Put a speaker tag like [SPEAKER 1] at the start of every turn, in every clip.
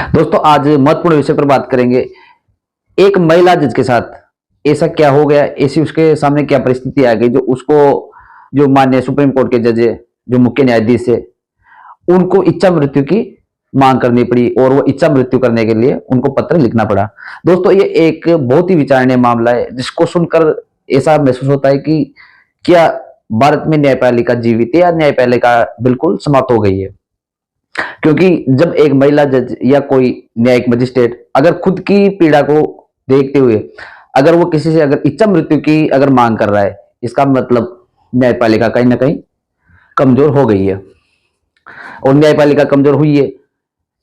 [SPEAKER 1] दोस्तों आज महत्वपूर्ण विषय पर बात करेंगे। एक महिला जज के साथ ऐसा क्या हो गया, ऐसी उसके सामने क्या परिस्थिति आ गई जो उसको, जो माननीय सुप्रीम कोर्ट के जज है, जो मुख्य न्यायाधीश है, उनको इच्छा मृत्यु की मांग करनी पड़ी और वो इच्छा मृत्यु करने के लिए उनको पत्र लिखना पड़ा। दोस्तों ये एक बहुत ही विचारणीय मामला है जिसको सुनकर ऐसा महसूस होता है कि क्या भारत में न्यायपालिका जीवित है या न्यायपालिका बिल्कुल समाप्त हो गई है। क्योंकि जब एक महिला जज या कोई न्यायिक मजिस्ट्रेट अगर खुद की पीड़ा को देखते हुए अगर वो किसी से अगर इच्छा मृत्यु की अगर मांग कर रहा है, इसका मतलब न्यायपालिका कहीं ना कहीं कमजोर हो गई है। और न्यायपालिका कमजोर हुई है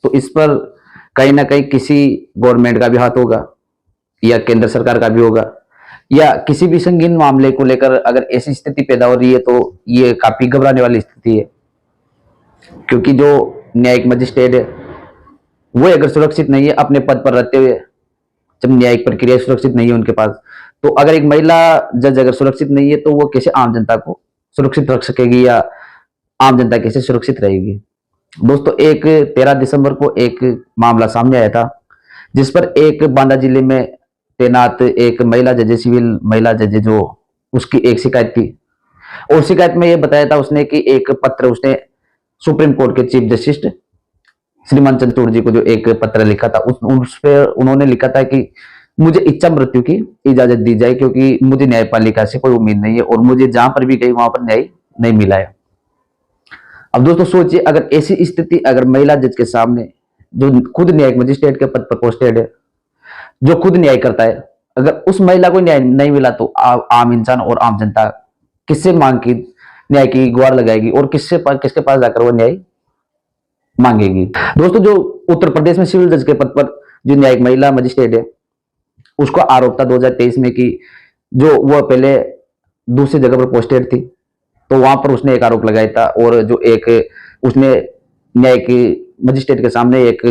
[SPEAKER 1] तो इस पर कहीं ना कहीं किसी गवर्नमेंट का भी हाथ होगा या केंद्र सरकार का भी होगा, या किसी भी संगीन मामले को लेकर अगर ऐसी स्थिति पैदा हो रही है तो ये काफी घबराने वाली स्थिति है। क्योंकि जो न्यायिक मजिस्ट्रेट है वो अगर सुरक्षित नहीं है अपने पद पर रहते हुए, जब न्यायिक प्रक्रिया सुरक्षित नहीं है उनके पास, तो अगर एक महिला जज अगर सुरक्षित नहीं है तो वो कैसे आम जनता को सुरक्षित रख सकेगी या आम जनता कैसे सुरक्षित रहेगी। दोस्तों एक 13 दिसंबर को एक मामला सामने आया था जिस पर एक बांदा जिले में तैनात एक महिला जज, सिविल महिला जज, जो उसकी एक शिकायत थी और शिकायत में यह बताया था उसने कि एक पत्र उसने सुप्रीम कोर्ट के चीफ जस्टिस श्रीमान चंद्रचूड़ जी को जो एक पत्र लिखा था उस पर उन्होंने लिखा था कि मुझे इच्छा मृत्यु की इजाजत दी जाए क्योंकि मुझे न्यायपालिका से कोई उम्मीद नहीं है और मुझे जहां पर भी गई वहां पर न्याय नहीं मिला है। अब दोस्तों सोचिए अगर ऐसी स्थिति अगर महिला जज के सामने, जो खुद न्यायिक मजिस्ट्रेट के पद पर पोस्टेड है, जो खुद न्याय करता है, अगर उस महिला को न्याय नहीं मिला तो आम इंसान और आम जनता किससे मांग की न्याय की गुहार लगाएगी और किसके पास जाकर वो न्याय मांगेगी। दोस्तों जो उत्तर प्रदेश में सिविल जज के पद पर जो न्यायिक महिला मजिस्ट्रेट है उसको आरोप था 2023 में कि जो वो पहले दूसरी जगह पर पोस्टेड थी तो वहां पर उसने एक आरोप लगाया था और जो एक उसने न्यायिक मजिस्ट्रेट के सामने एक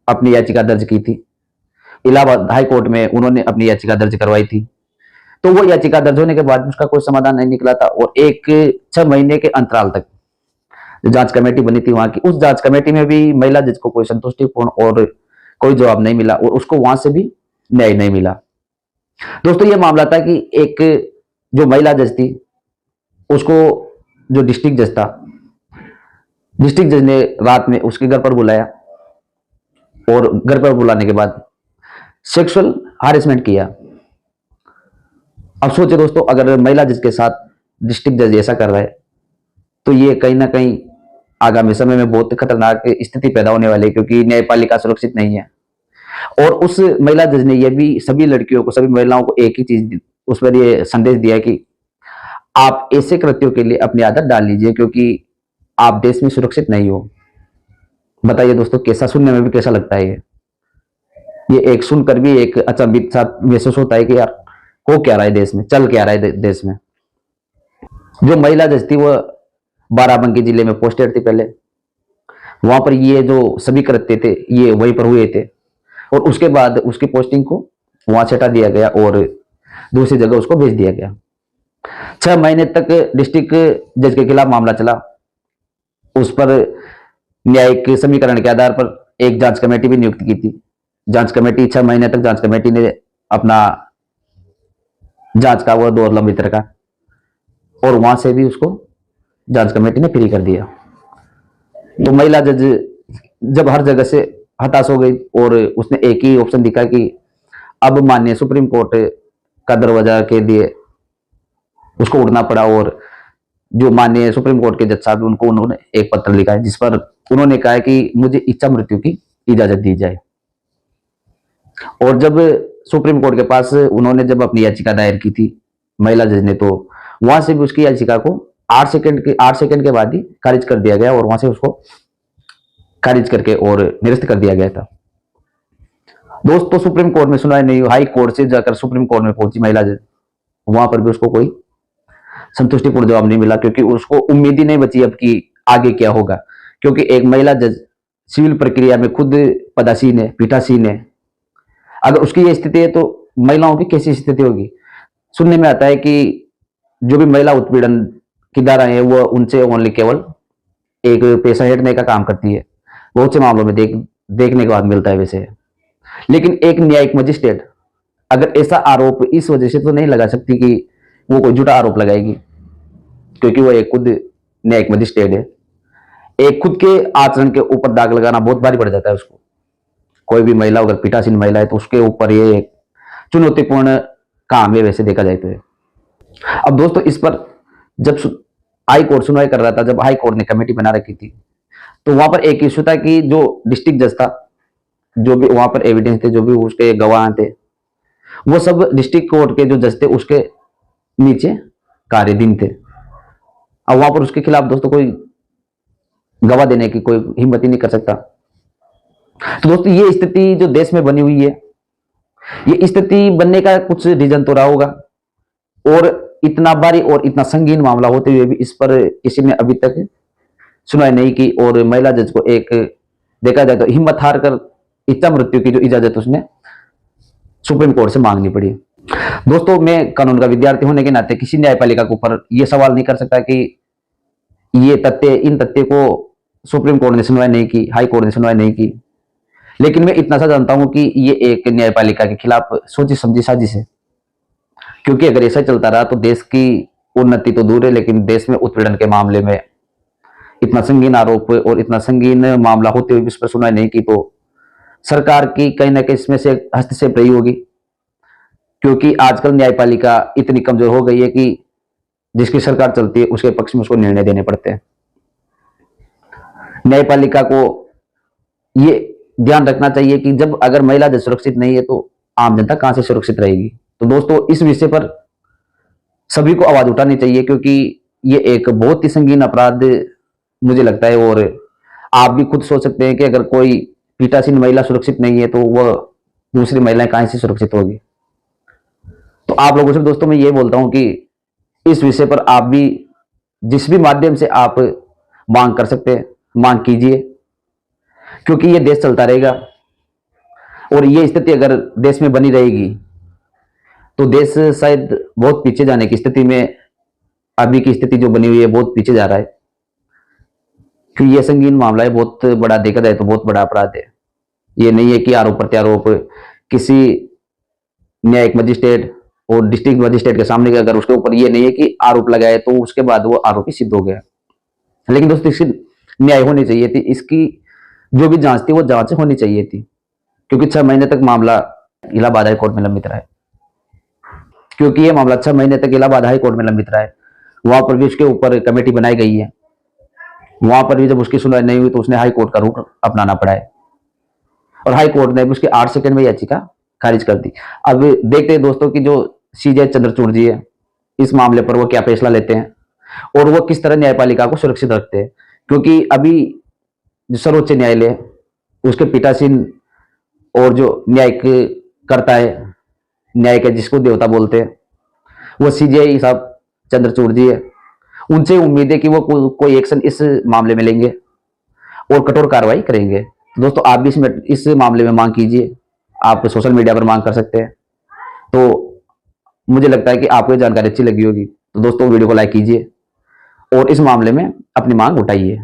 [SPEAKER 1] अपनी याचिका दर्ज की थी। इलाहाबाद हाई कोर्ट में उन्होंने अपनी याचिका दर्ज करवाई थी। तो वो याचिका दर्ज होने के बाद उसका कोई समाधान नहीं निकला था और एक 6 महीने के अंतराल तक जो जांच कमेटी बनी थी वहां की, उस जांच कमेटी में भी महिला जज को कोई संतुष्टिपूर्ण और कोई जवाब नहीं मिला और उसको वहां से भी न्याय नहीं मिला। दोस्तों ये मामला था कि एक जो महिला जज थी उसको जो डिस्ट्रिक्ट जज था, डिस्ट्रिक्ट जज ने रात में उसके घर पर बुलाया और घर पर बुलाने के बाद सेक्सुअल हारेसमेंट किया। अब सोचिए दोस्तों अगर महिला जज के साथ डिस्ट्रिक्ट जज ऐसा कर रहा है तो ये कहीं ना कहीं आगामी समय में बहुत खतरनाक स्थिति पैदा होने वाली है क्योंकि न्यायपालिका सुरक्षित नहीं है। और उस महिला जज ने यह भी सभी लड़कियों को, सभी महिलाओं को एक ही चीज उस पर ये संदेश दिया कि आप ऐसे कृत्यों के लिए अपनी आदत डाल लीजिए क्योंकि आप देश में सुरक्षित नहीं हो। बताइए दोस्तों कैसा, सुनने में भी कैसा लगता है ये एक सुनकर भी एक अचंभित सा महसूस होता है कि यार हो क्या रहा है देश में, चल क्या रहा है देश में। जो महिला जज थी वो बाराबंकी जिले में पोस्टेड थी पहले, वहां पर ये जो सभी कृत्य थे ये वहीं पर हुए थे और उसके बाद उसकी पोस्टिंग को वहां से हटा दिया गया और दूसरी जगह उसको भेज दिया गया। 6 महीने तक डिस्ट्रिक्ट जज के खिलाफ मामला चला। उस पर न्यायिक समीकरण के आधार पर एक जांच कमेटी भी नियुक्त की थी। जांच कमेटी 6 महीने तक जांच कमेटी ने अपना जांच का वो दौर लंबित रखा और वहां से भी उसको जांच कमेटी ने फ्री कर दिया। तो महिला जज जब हर जगह से हताश हो गई और उसने एक ही ऑप्शन दिखा कि अब माननीय सुप्रीम कोर्ट का दरवाजा के लिए उसको उड़ना पड़ा और जो माननीय सुप्रीम कोर्ट के जज साहब उनको उन्होंने एक पत्र लिखा है जिस पर उन्होंने कहा है कि मुझे इच्छा मृत्यु की इजाजत दी जाए। और जब सुप्रीम कोर्ट के पास उन्होंने जब अपनी याचिका दायर की थी महिला जज ने, तो वहां से भी उसकी याचिका को 8 सेकंड के बाद ही खारिज कर दिया गया और वहां से उसको खारिज करके और निरस्त कर दिया गया था। दोस्तों सुप्रीम कोर्ट में सुनवाई नहीं हुई, हाई कोर्ट से जाकर सुप्रीम कोर्ट में पहुंची महिला जज, वहां पर भी उसको कोई संतुष्टिपूर्ण जवाब नहीं मिला क्योंकि उसको उम्मीद ही नहीं बची अब कि आगे क्या होगा। क्योंकि एक महिला जज सिविल प्रक्रिया में खुद पदासीन है, पीठासीन है, अगर उसकी ये स्थिति है तो महिलाओं की कैसी स्थिति होगी। सुनने में आता है कि जो भी महिला उत्पीड़न की धाराएं है वो उनसे ओनली केवल एक पैसा हेटने का काम करती है। बहुत से मामलों में देखने के बाद मिलता है वैसे। लेकिन एक न्यायिक मजिस्ट्रेट अगर ऐसा आरोप इस वजह से तो नहीं लगा सकती कि वो कोई झूठा आरोप लगाएगी, क्योंकि वो एक खुद न्यायिक मजिस्ट्रेट है। एक खुद के आचरण के ऊपर दाग लगाना बहुत भारी पड़ जाता है उसको। कोई भी महिला अगर पीठासीन महिला है तो उसके ऊपर ये एक चुनौतीपूर्ण काम है वैसे देखा जाए तो। अब दोस्तों इस पर जब हाई कोर्ट सुनवाई कर रहा था, जब हाई कोर्ट ने कमेटी बना रखी थी, तो वहां पर एक इश्यू था कि जो डिस्ट्रिक्ट जज था, जो भी वहां पर एविडेंस थे, जो भी उसके गवाह थे, वो सब डिस्ट्रिक्ट कोर्ट के जो जज थे उसके नीचे कार्यधीन थे। अब वहां पर उसके खिलाफ दोस्तों कोई गवाह देने की कोई हिम्मत ही नहीं कर सकता। तो दोस्तों ये स्थिति जो देश में बनी हुई है, ये स्थिति बनने का कुछ रीजन तो रहा होगा, और इतना भारी और इतना संगीन मामला होते हुए भी इस पर किसी ने अभी तक सुनवाई नहीं की, और महिला जज को एक देखा जाए तो हिम्मत हार कर इच्छा मृत्यु की जो इजाजत उसने सुप्रीम कोर्ट से मांगनी पड़ी। दोस्तों मैं कानून का विद्यार्थी होने के नाते किसी न्यायपालिका के ऊपर यह सवाल नहीं कर सकता कि ये तथ्य, इन तथ्य को सुप्रीम कोर्ट ने सुनवाई नहीं की, हाई कोर्ट ने सुनवाई नहीं की, लेकिन मैं इतना सा जानता हूं कि ये एक न्यायपालिका के खिलाफ सोची समझी साजिश है। क्योंकि अगर ऐसा चलता रहा तो देश की उन्नति तो दूर है, लेकिन देश में उत्पीड़न के मामले में इतना संगीन आरोप और इतना संगीन मामला होते हुए भी इस पर सुनवाई नहीं की, तो सरकार की कहीं ना कहीं इसमें से हस्तक्षेप रही होगी। क्योंकि आजकल न्यायपालिका इतनी कमजोर हो गई है कि जिसकी सरकार चलती है उसके पक्ष में उसको निर्णय देने पड़ते हैं। न्यायपालिका को ये ध्यान रखना चाहिए कि जब अगर महिला जज सुरक्षित नहीं है तो आम जनता कहां से सुरक्षित रहेगी। तो दोस्तों इस विषय पर सभी को आवाज उठानी चाहिए, क्योंकि ये एक बहुत ही संगीन अपराध मुझे लगता है। और आप भी खुद सोच सकते हैं कि अगर कोई पीठासीन महिला सुरक्षित नहीं है तो वह दूसरी महिलाएं कहां से सुरक्षित होगी। तो आप लोगों से दोस्तों मैं ये बोलता हूं कि इस विषय पर आप भी जिस भी माध्यम से आप मांग कर सकते हैं मांग कीजिए, क्योंकि ये देश चलता रहेगा। और ये स्थिति अगर देश में बनी रहेगी तो देश शायद बहुत पीछे जाने की स्थिति में, अभी की स्थिति जो बनी हुई है बहुत पीछे जा रहा है। क्योंकि ये संगीन मामला है, बहुत बड़ा, देखा जाए तो बहुत बड़ा अपराध है। ये नहीं है कि आरोप प्रत्यारोप किसी न्यायिक मजिस्ट्रेट और डिस्ट्रिक्ट मजिस्ट्रेट के सामने अगर उसके ऊपर ये नहीं है कि आरोप लगाए तो उसके बाद वो आरोपी सिद्ध हो गया। लेकिन दोस्तों इसकी न्याय होनी चाहिए थी, इसकी जो भी जांच थी वो जांच होनी चाहिए थी। क्योंकि 6 महीने तक मामला इलाहाबाद हाई कोर्ट में लंबित रहा है, क्योंकि ये मामला 6 महीने तक इलाहाबाद हाई कोर्ट में लंबित रहा है। वहां पर भी उसके ऊपर कमेटी बनाई गई है, वहां पर भी जब उसकी सुनवाई नहीं हुई तो उसने हाई कोर्ट का रुख अपनाना पड़ा है, और हाई कोर्ट ने भी उसके 8 सेकंड में याचिका खारिज कर दी। अब देखते हैं दोस्तों कि जो सीजे चंद्रचूड़ जी है इस मामले पर वो क्या फैसला लेते हैं और वो किस तरह न्यायपालिका को सुरक्षित रखते हैं। क्योंकि अभी जो सर्वोच्च न्यायालय उसके पीठासीन और जो न्यायिक करता है, न्यायिक है जिसको देवता बोलते हैं, वो सीजीआई साहब चंद्रचूड़ जी है। उनसे उम्मीद है कि वो कोई एक्शन इस मामले में लेंगे और कठोर कार्रवाई करेंगे। दोस्तों आप भी इस मामले में मांग कीजिए, आप सोशल मीडिया पर मांग कर सकते हैं। तो मुझे लगता है कि आपको जानकारी अच्छी लगी होगी, तो दोस्तों वीडियो को लाइक कीजिए और इस मामले में अपनी मांग उठाइए।